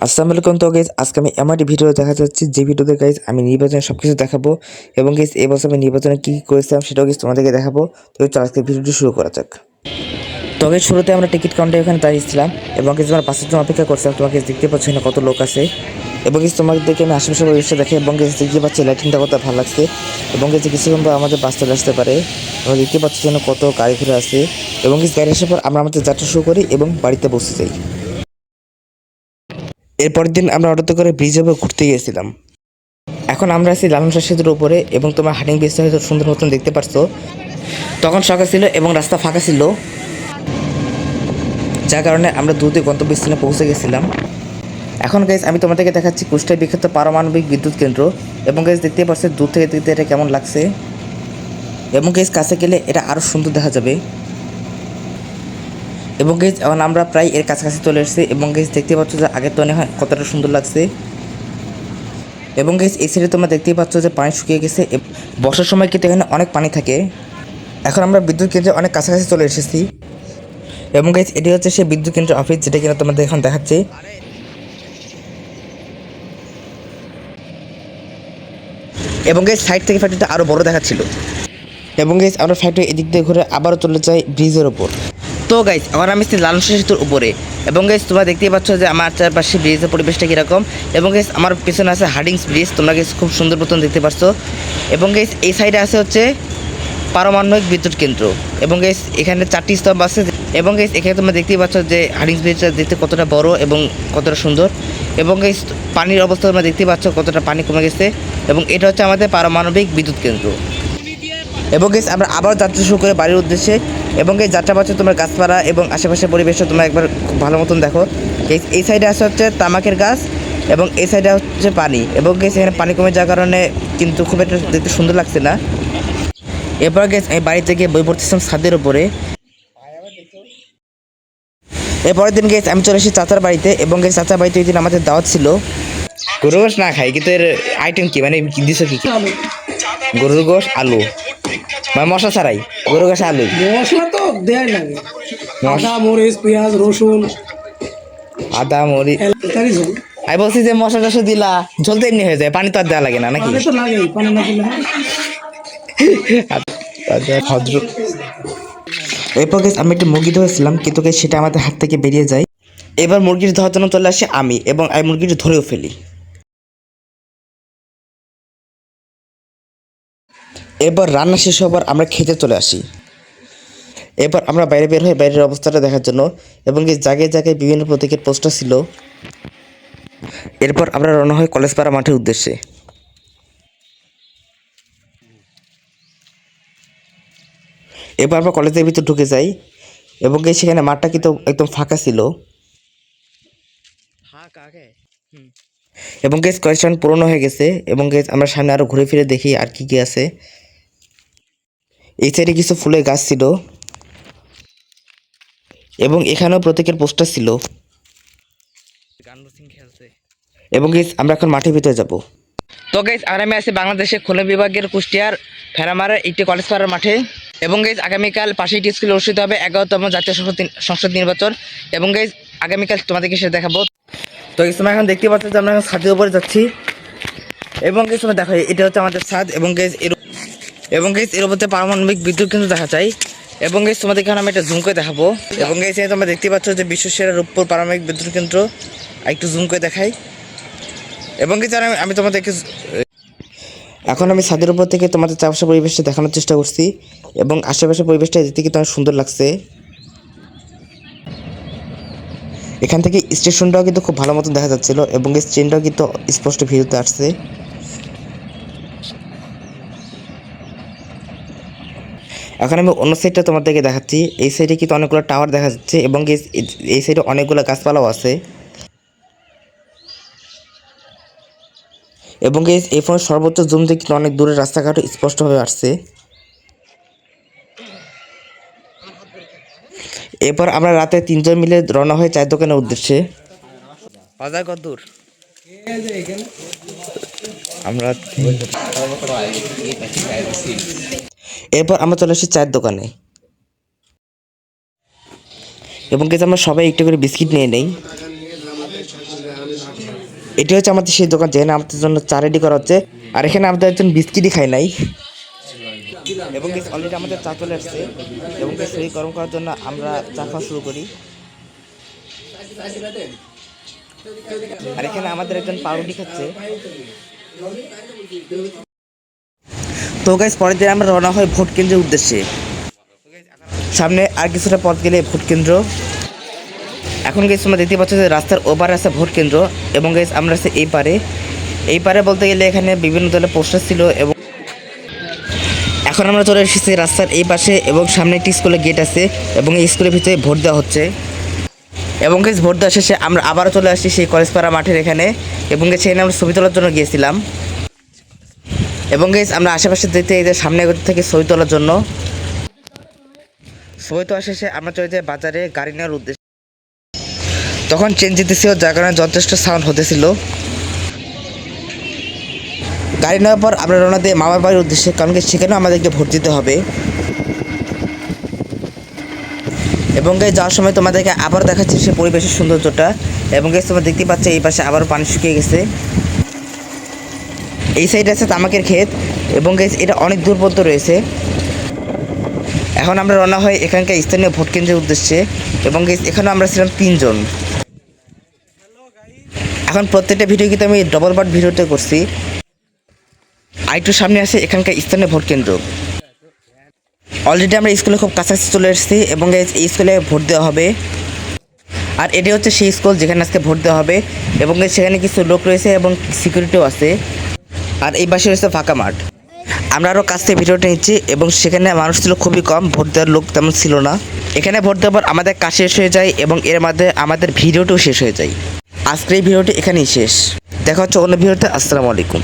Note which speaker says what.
Speaker 1: আসসালামু আলাইকুম। তো গাইজ আজকে আমি এমন একটি ভিডিও দেখা যাচ্ছি যে ভিডিওতে গাইজ আমি নির্বাচনের সব কিছু দেখাবো এবং গাইজ এই বছর আমি নির্বাচনে কী করেছিলাম সেটাও গাইজ তোমাদেরকে দেখাবো। তো চল আজকে ভিডিওটি শুরু করা যাক। তো গাইজ শুরুতে আমরা টিকিট কাউন্টারে ওখানে দাঁড়িয়েছিলাম এবং গাইজ আমার বাসের জন্য অপেক্ষা করছিলাম। তোমাকে দেখতে পাচ্ছ না কত লোক আছে এবং গাইজ তোমাদেরকে আমি আশেপাশে পরিবেশটা দেখে এবং গাইজ দেখতে পাচ্ছি লাইটিংটা কত ভালো লাগছে এবং গাইজ কিছুক্ষণ পর আমাদের বাস চলে আসতে পারে। আমরা দেখতে পাচ্ছি যেন কত গাড়ি ঘুরে আছে এবং গাইজ গাড়ি আসার পর আমরা আমাদের যাত্রা শুরু করি এবং বাড়িতে বসে যাই। এরপরের দিন আমরা অটোতে করে ব্রিজের উপর ঘুরতে গিয়েছিলাম। এখন আমরা আছি লালন শাহ সেতুর উপরে এবং তোমার হাটিং ব্রিজটা হয়তো সুন্দর মতন দেখতে পারছো। তখন সকাল ছিল এবং রাস্তা ফাঁকা ছিল, যার কারণে আমরা দ্রুত গন্তব্যস্থানে পৌঁছে গেছিলাম। এখন গাইজ আমি তোমাদেরকে দেখাচ্ছি কুষ্টিয়ার বিখ্যাত পারমাণবিক বিদ্যুৎ কেন্দ্র এবং গাইজ দেখতে পাচ্ছি দূর থেকে দেখতে এটা কেমন লাগছে এবং গাইজ কাছে গেলে এটা আরও সুন্দর দেখা যাবে। এবং গাইজ এখন আমরা প্রায় এর কাছাকাছি চলে এসেছি এবং গাইজ দেখতে পাচ্ছ যে আগের তো হয় কতটা সুন্দর লাগছে এবং গাইজ এই সাইডে তোমরা দেখতেই পাচ্ছ যে পানি শুকিয়ে গেছে, বর্ষার সময় কিন্তু এখানে অনেক পানি থাকে। এখন আমরা বিদ্যুৎ কেন্দ্রে অনেক কাছাকাছি চলে এসেছি এবং গাইজ এটি হচ্ছে সেই বিদ্যুৎ কেন্দ্রের অফিস যেটা কিনা তোমাদের এখন দেখাচ্ছে। এবং গাইজ সাইড থেকে ফ্যাক্টরিটা আরও বড় দেখাচ্ছিল এবং গাইজ আমরা ফ্যাক্টরি এদিক দিয়ে ঘুরে আবারও চলে যাই ব্রিজের ওপর। তো গাইজ এখন আমি লালন শাহ সেতুর উপরে এবং গাইজ তোমরা দেখতেই পাচ্ছ যে আমার চারপাশে ব্রিজের পরিবেশটা কীরকম এবং গাইজ আমার পিছনে আছে হার্ডিংস ব্রিজ, তোমরা গাইজ খুব সুন্দর মতন দেখতে পাচ্ছ এবং গাইজ এই সাইডে আছে হচ্ছে পারমাণবিক বিদ্যুৎ কেন্দ্র এবং গাইজ এখানে 4টি স্তম্ভ আছে এবং গাইজ এখানে তোমরা দেখতেই পাচ্ছ যে হার্ডিংস ব্রিজটা দেখতে কতটা বড় এবং কতটা সুন্দর এবং গাইজ পানির অবস্থা তোমরা দেখতেই পাচ্ছ কতটা পানি কমে গেছে এবং এটা হচ্ছে আমাদের পারমাণবিক বিদ্যুৎ কেন্দ্র। এবং গাইজ আমরা আবার যাত্রা শুরু করে বাড়ির উদ্দেশ্যে এবং এই যাত্রা পাচ্ছ তোমরা গাছপালা এবং আশেপাশের পরিবেশটা তোমরা একবার খুব ভালো মতন দেখো। এই সাইডে আসে হচ্ছে তামাকের গাছ এবং এই সাইডে হচ্ছে পানি এবং গাইজ এখানে পানি কমে যাওয়ার কারণে কিন্তু খুব একটা দেখতে সুন্দর লাগছে না। এরপর গাইজ আমি বাড়িতে গিয়ে বই পড়তেছিলাম ছাদের উপরে। এরপরের দিন গাইজ আমি চলে এসেছি চাচার বাড়িতে এবং গাইজ চাচার বাড়িতে ওই দিন আমাদের দাওয়াত ছিল। গরুর গোশ না খাই কিন্তু এর আইটেম কি মানে দিছো কি? গরুর গোশ আলু মানে মশলা ছাড়াই গরুর গোশ আলু
Speaker 2: মশলা তো দেয় লাগে, আদা মরিচ পেঁয়াজ রসুন
Speaker 1: আদা মরিচ
Speaker 2: তারই ঝোল।
Speaker 1: আমি বলছি যে মশলা টশলা দিলা ঝোল তো এমনি হয়ে যায়, পানি তো আর দেওয়া লাগে না নাকি?
Speaker 2: পানি তো লাগে, পানি না দিলে
Speaker 1: ভদ্র। এরপর গাইজ আমি একটা মুরগি ধরেছিলাম কিন্তু গাইজ সেটা আমাদের হাত থেকে বেরিয়ে যায়। এবার মুরগির ধরার জন্য চলে আসে আমি এবং আমি মুরগিটি ধরেও ফেলি। এরপর রান্না শেষ হবার আমরা খেতে চলে আসি। এরপর আমরা বাইরে বের হই বাইরের অবস্থাটা দেখার জন্য এবং এই জায়গায় জায়গায় বিভিন্ন প্রতীকের পোস্টার ছিল। এরপর আমরা রওনা হই কলেজপাড়া মাঠের উদ্দেশ্যে। এরপর আমরা কলেজের ভিতর ঢুকে যাই এবং সেখানে মাঠটা কিন্তু একদম ফাঁকা ছিল এবং গেস কয়েকজন পুরনো হয়ে গেছে এবং গেস আমরা সামনে আরও ঘুরে ফিরে দেখি আর কি কি আছে। এই সাইডে কিছু ফুলের গাছ ছিল এবং এখানেও প্রত্যেকের পোস্টার ছিল এবং গেস আমরা এখন মাঠের ভিতরে যাব। তো গাইজ আর আমি আছি বাংলাদেশের খুলনা বিভাগের কুষ্টিয়ার ফেরামারের একটি কলেজ পাড়ার মাঠে এবং গাইজ আগামীকাল পাশে একটি স্কুলে অনুষ্ঠিত হবে 11তম জাতীয় সংসদ নির্বাচন এবং গাইজ আগামীকাল তোমাদেরকে সেটা দেখাবো। তো গাইজ তোমরা এখন দেখতে পাচ্ছ যে আমরা এখন ছাদের উপরে যাচ্ছি এবং গাইজ তোমরা দেখো এটা হচ্ছে আমাদের ছাদ এবং গাইজ এর উপর পারমাণবিক বিদ্যুৎ কিন্তু দেখা যায় এবং গাইজ তোমাদেরকে এখন আমি একটা জুম করে দেখাবো এবং গাইজ তোমরা দেখতে পাচ্ছ যে বিশ্বসেরা রূপপুর পারমাণবিক বিদ্যুৎ কেন্দ্র। একটু জুম করে দেখাই এবং কি জানো আমি তোমাদেরকে এখন আমি ছাদের উপর থেকে তোমাদের চারপাশের পরিবেশটা দেখানোর চেষ্টা করছি এবং আশেপাশের পরিবেশটা দেখতে কিন্তু অনেক সুন্দর লাগছে। এখান থেকে স্টেশনটাও কিন্তু খুব ভালো মতন দেখা যাচ্ছিল এবং এই ট্রেনটাও কিন্তু স্পষ্ট ভিউতে আসছে। এখন আমি অন্য সাইডটা তোমাদেরকে দেখাচ্ছি। এই সাইডে কিন্তু অনেকগুলো টাওয়ার দেখা যাচ্ছে এবং এই সাইডে অনেকগুলো গাছপালাও আছে এবং এই ফোনের সর্বোচ্চ জুম থেকে কিন্তু অনেক দূরের রাস্তাঘাটও স্পষ্টভাবে আসছে। এরপর আমরা রাতে 3 জন মিলে রওনা হয়ে চায়ের দোকানের উদ্দেশ্যে। বাজার কত দূর? আমরা এরপর আমরা চলে আসি চায়ের দোকানে। এবং গাইস আমরা সবাই একটু করে বিস্কিট নিয়ে নেই। এটি হচ্ছে আমাদের সেই দোকান যেখানে আমাদের জন্য চা রেডি করা হচ্ছে, আর এখানে আমাদের একজন বিস্কিটই খাই নাই। এবং গাইস অলরেডি আমাদের চা চলে আসছে এবং গাইস শরীর গরম করার জন্য আমরা চা খাওয়া শুরু করি। আর এখানে আমাদের একজন পাউরুটি খাচ্ছে। তো গাইস পরের দিন আমরা রওনা হই ভোট কেন্দ্রের উদ্দেশ্যে। সামনে আর কিছুটা পথ গেলে ভোট কেন্দ্র। এখন গাইস তোমরা দেখতে পাচ্ছ যে রাস্তার ওপারে আছে ভোট কেন্দ্র এবং গাইস আমরা আছে এই পারে বলতে গেলে এখানে বিভিন্ন দলের পোস্টার ছিল। এবং এখন আমরা চলে এসেছি রাস্তার এই পাশে এবং সামনে একটি স্কুলের গেট আছে এবং এই স্কুলের ভিতরে ভোট দেওয়া হচ্ছে। এবং গাইস ভোট দেওয়া শেষে আমরা আবারও চলে আসছি সেই কলেজপাড়া মাঠের এখানে এবং গাইস সেখানে আমরা ছবি তোলার জন্য গিয়েছিলাম। এবং গাইস আমরা আশেপাশে দেখতে এই যে সামনে থেকে ছবি তোলার জন্য। ছবি তোলা শেষে আমরা চলে যাই বাজারে গাড়ি নেওয়ার উদ্দেশ্যে। তখন ট্রেন যেতেছিল যার কারণে যথেষ্ট সাউন্ড হতেছিল। গাড়ি নেওয়ার পর আমরা রওনা দিই মামার বাড়ির উদ্দেশ্যে, কারণ কি সেখানেও আমাদেরকে ভোট দিতে হবে। এবং গাইস যাওয়ার সময় তোমাদেরকে আবার দেখাচ্ছি সে পরিবেশের সৌন্দর্যটা। এবং গাইস তোমরা দেখতে পাচ্ছ এই পাশে আবারও পানি শুকিয়ে গেছে। এই সাইডে আছে তামাকের ক্ষেত এবং গাইস এটা অনেক দূর পর্যন্ত রয়েছে। এখন আমরা রওনা হই এখানকার স্থানীয় ভোট কেন্দ্রের উদ্দেশ্যে এবং গাইস এখানে আমরা ছিলাম 3 জন। এখন প্রত্যেকটা ভিডিও কিন্তু আমি ডবল পার্ট ভিডিওতে করছি। আরেকটু সামনে আছে এখানকার স্থানীয় ভোট কেন্দ্র। অলরেডি আমরা স্কুলে খুব কাছাকাছি চলে এসেছি এবং গাইস এই স্কুলে ভোট দেওয়া হবে। আর এটি হচ্ছে সেই স্কুল যেখানে আজকে ভোট দেওয়া হবে এবং গাইস সেখানে কিছু লোক রয়েছে এবং সিকিউরিটিও আছে। আর এই পাশে রয়েছে ফাঁকা মাঠ। আমরা আরও কাছ থেকে ভিডিওটা নিচ্ছি এবং সেখানে মানুষ ছিল খুবই কম, ভোট দেওয়ার লোক তেমন ছিল না। এখানে ভোট দেওয়ার পর আমাদের কাজ শেষ হয়ে যায় এবং এর মধ্যে আমাদের ভিডিওটাও শেষ হয়ে যায়। আজকের এই ভিডিওটি এখানেই শেষ। দেখা হচ্ছে অন্য ভিডিওতে। আসসালামু আলাইকুম।